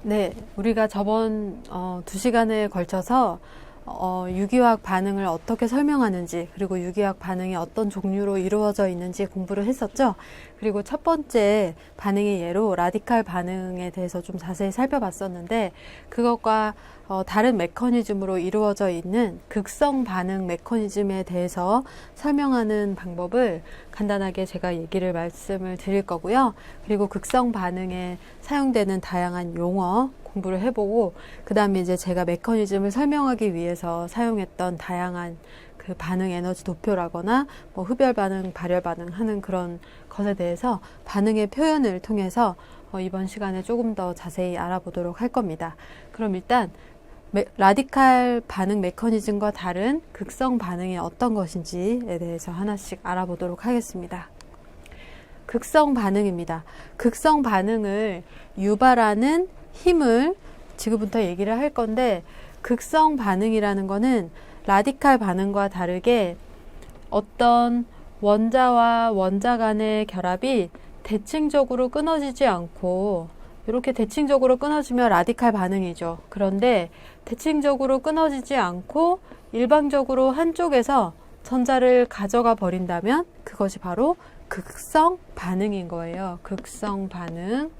네, 우리가 저번 2시간에 걸쳐서 유기화학 반응을 어떻게 설명하는지, 그리고 유기화학 반응이 어떤 종류로 이루어져 있는지 공부를 했었죠. 그리고 첫 번째 반응의 예로 라디칼 반응에 대해서 좀 자세히 살펴봤었는데, 그것과 다른 메커니즘으로 이루어져 있는 극성 반응 메커니즘에 대해서 설명하는 방법을 간단하게 제가 말씀을 드릴 거고요. 그리고 극성 반응에 사용되는 다양한 용어 공부를 해보고, 그 다음에 이제 제가 메커니즘을 설명하기 위해서 사용했던 다양한 그 반응 에너지 도표라거나 뭐 흡열 반응, 발열 반응 하는 그런 것에 대해서 반응의 표현을 통해서 이번 시간에 조금 더 자세히 알아보도록 할 겁니다. 그럼 일단 라디칼 반응 메커니즘과 다른 극성 반응이 어떤 것인지에 대해서 하나씩 알아보도록 하겠습니다. 극성 반응입니다. 극성 반응을 유발하는 힘을 지금부터 얘기를 할 건데, 극성 반응이라는 거는 라디칼 반응과 다르게 어떤 원자와 원자 간의 결합이 대칭적으로 끊어지지 않고, 이렇게 대칭적으로 끊어지면 라디칼 반응이죠. 그런데 대칭적으로 끊어지지 않고 일방적으로 한쪽에서 전자를 가져가 버린다면 그것이 바로 극성 반응인 거예요. 극성 반응.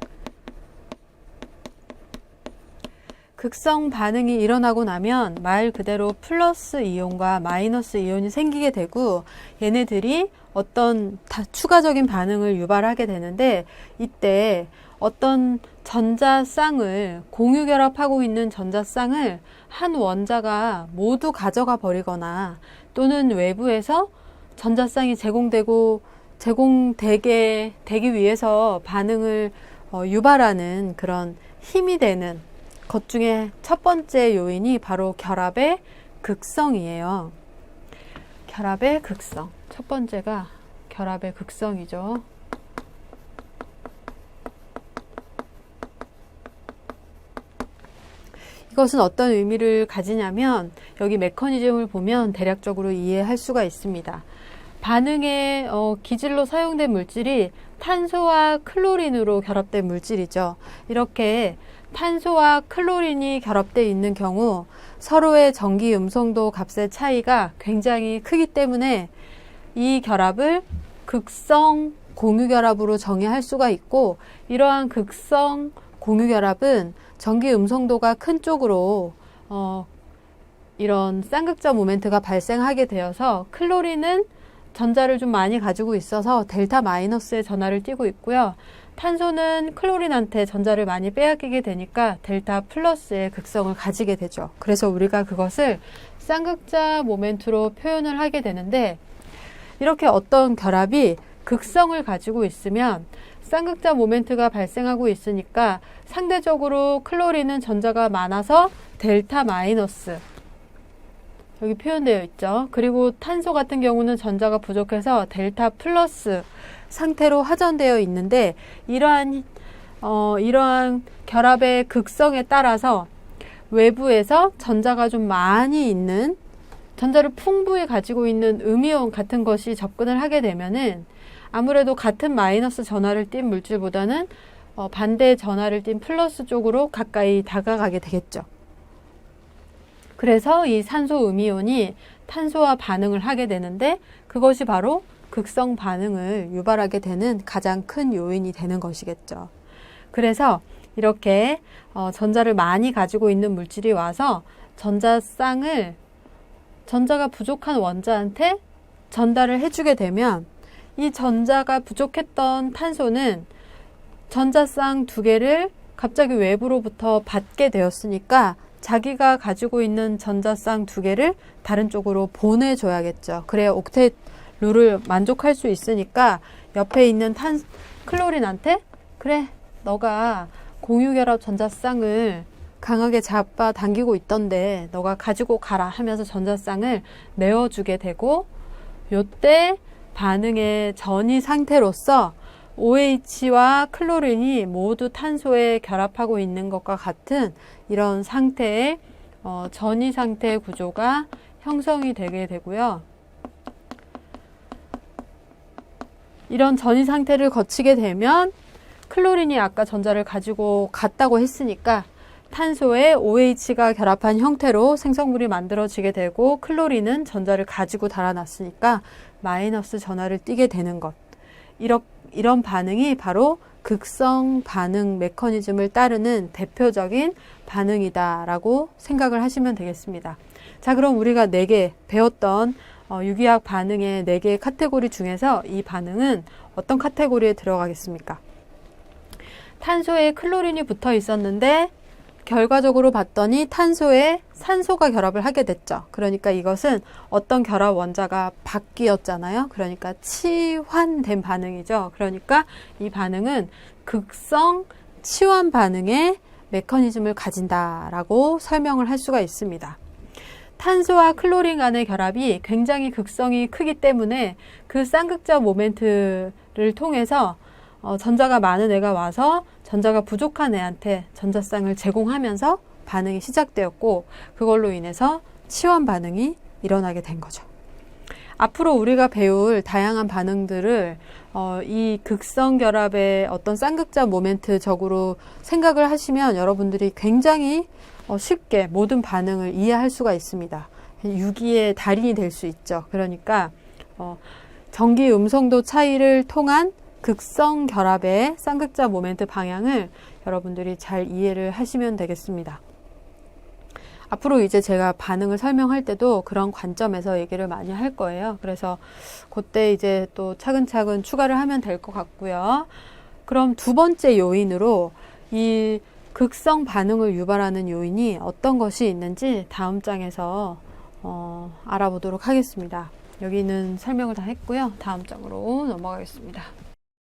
극성 반응이 일어나고 나면 말 그대로 플러스 이온과 마이너스 이온이 생기게 되고, 얘네들이 어떤 추가적인 반응을 유발하게 되는데, 이때 어떤 전자쌍을, 공유 결합하고 있는 전자쌍을 한 원자가 모두 가져가 버리거나, 또는 외부에서 전자쌍이 제공되기 위해서 반응을 유발하는 그런 힘이 되는 것 중에 첫 번째 요인이 바로 결합의 극성이에요. 결합의 극성. 첫 번째가 결합의 극성이죠. 이것은 어떤 의미를 가지냐면, 여기 메커니즘을 보면 대략적으로 이해할 수가 있습니다. 반응의 기질로 사용된 물질이 탄소와 클로린으로 결합된 물질이죠. 이렇게 탄소와 클로린이 결합되어 있는 경우 서로의 전기 음성도 값의 차이가 굉장히 크기 때문에 이 결합을 극성 공유결합으로 정의할 수가 있고, 이러한 극성 공유결합은 전기 음성도가 큰 쪽으로 이런 쌍극자 모멘트가 발생하게 되어서, 클로린은 전자를 좀 많이 가지고 있어서 델타 마이너스의 전하를 띠고 있고요. 탄소는 클로린한테 전자를 많이 빼앗기게 되니까 델타 플러스의 극성을 가지게 되죠. 그래서 우리가 그것을 쌍극자 모멘트로 표현을 하게 되는데, 이렇게 어떤 결합이 극성을 가지고 있으면 쌍극자 모멘트가 발생하고 있으니까 상대적으로 클로린은 전자가 많아서 델타 마이너스, 여기 표현되어 있죠. 그리고 탄소 같은 경우는 전자가 부족해서 델타 플러스 상태로 하전되어 있는데, 이러한 결합의 극성에 따라서 외부에서 전자가 좀 많이 있는, 전자를 풍부히 가지고 있는 음이온 같은 것이 접근을 하게 되면은 아무래도 같은 마이너스 전하를 띤 물질보다는 반대 전하를 띤 플러스 쪽으로 가까이 다가가게 되겠죠. 그래서 이 산소 음이온이 탄소와 반응을 하게 되는데, 그것이 바로 극성 반응을 유발하게 되는 가장 큰 요인이 되는 것이겠죠. 그래서 이렇게 전자를 많이 가지고 있는 물질이 와서 전자가 부족한 원자한테 전달을 해주게 되면, 이 전자가 부족했던 탄소는 전자쌍 두 개를 갑자기 외부로부터 받게 되었으니까 자기가 가지고 있는 전자쌍 두 개를 다른 쪽으로 보내줘야겠죠. 그래야 옥텟 룰을 만족할 수 있으니까 옆에 있는 클로린한테, 그래, 너가 공유결합 전자쌍을 강하게 잡아당기고 있던데 너가 가지고 가라 하면서 전자쌍을 내어주게 되고, 요때 반응의 전이 상태로서 OH와 클로린이 모두 탄소에 결합하고 있는 것과 같은 이런 상태의 전이 상태 구조가 형성이 되게 되고요. 이런 전이 상태를 거치게 되면 클로린이 아까 전자를 가지고 갔다고 했으니까 탄소에 OH가 결합한 형태로 생성물이 만들어지게 되고 클로린은 전자를 가지고 달아났으니까 마이너스 전하를 띠게 되는 것. 이런 반응이 바로 극성 반응 메커니즘을 따르는 대표적인 반응이다라고 생각을 하시면 되겠습니다. 자, 그럼 우리가 4개 배웠던 유기화학 반응의 4개의 카테고리 중에서 이 반응은 어떤 카테고리에 들어가겠습니까? 탄소에 클로린이 붙어 있었는데 결과적으로 봤더니 탄소에 산소가 결합을 하게 됐죠. 그러니까 이것은 어떤 결합 원자가 바뀌었잖아요. 그러니까 치환된 반응이죠. 그러니까 이 반응은 극성 치환 반응의 메커니즘을 가진다라고 설명을 할 수가 있습니다. 탄소와 클로린 간의 결합이 굉장히 극성이 크기 때문에 그 쌍극자 모멘트를 통해서 전자가 많은 애가 와서 전자가 부족한 애한테 전자쌍을 제공하면서 반응이 시작되었고 그걸로 인해서 치환 반응이 일어나게 된 거죠. 앞으로 우리가 배울 다양한 반응들을 이 극성 결합의 어떤 쌍극자 모멘트적으로 생각을 하시면 여러분들이 굉장히 쉽게 모든 반응을 이해할 수가 있습니다. 유기의 달인이 될 수 있죠. 그러니까 전기 음성도 차이를 통한 극성 결합의 쌍극자 모멘트 방향을 여러분들이 잘 이해를 하시면 되겠습니다. 앞으로 이제 제가 반응을 설명할 때도 그런 관점에서 얘기를 많이 할 거예요. 그래서 그때 이제 또 차근차근 추가를 하면 될 것 같고요. 그럼 두 번째 요인으로 이 극성 반응을 유발하는 요인이 어떤 것이 있는지 다음 장에서 알아보도록 하겠습니다. 여기는 설명을 다 했고요. 다음 장으로 넘어가겠습니다.